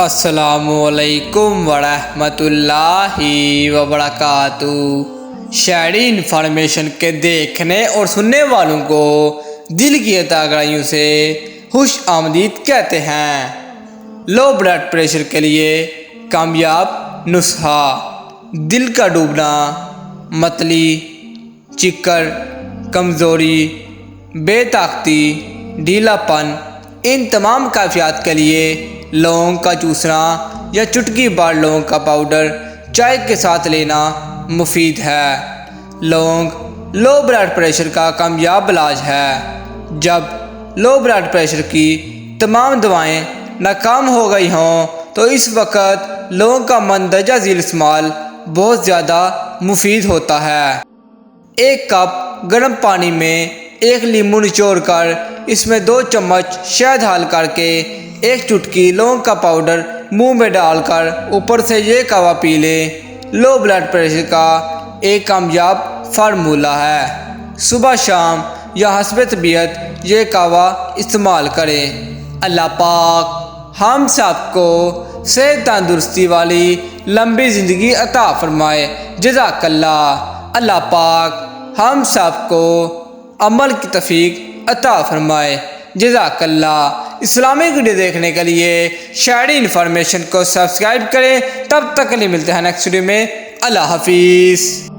السلام علیکم ورحمۃ اللہ وبرکاتہ۔ شہری انفارمیشن کے دیکھنے اور سننے والوں کو دل کی گہرائیوں سے خوش آمدید کہتے ہیں۔ لو بلڈ پریشر کے لیے کامیاب نسخہ: دل کا ڈوبنا، متلی، چکر، کمزوری، بے طاقتی، ڈھیلا پن، ان تمام کیفیات کے لیے لونگ کا چوسنا یا چٹکی بھر لونگ کا پاؤڈر چائے کے ساتھ لینا مفید ہے۔ لونگ لو بلڈ پریشر کا کامیاب علاج ہے۔ جب لو بلڈ پریشر کی تمام دوائیں ناکام ہو گئی ہوں تو اس وقت لونگ کا مندرجہ ذیل استعمال بہت زیادہ مفید ہوتا ہے۔ ایک کپ گرم پانی میں ایک لیمو نچوڑ کر اس میں 2 چمچ شہد ڈال کر کے ایک چٹکی لونگ کا پاؤڈر منہ میں ڈال کر اوپر سے یہ قہوہ پی لیں۔ لو بلڈ پریشر کا ایک کامیاب فارمولہ ہے۔ صبح شام یا حسب طبیعت یہ قہوہ استعمال کریں۔ اللہ پاک ہم سب کو صحت تندرستی والی لمبی زندگی عطا فرمائے۔ جزاک اللہ۔ اللہ پاک ہم سب کو عمل کی توفیق عطا فرمائے۔ جزاک اللہ۔ اسلامک ویڈیو دیکھنے کے لیے شہری انفارمیشن کو سبسکرائب کریں۔ تب تک کے لیے ملتے ہیں نیکسٹ ویڈیو میں۔ اللہ حافظ۔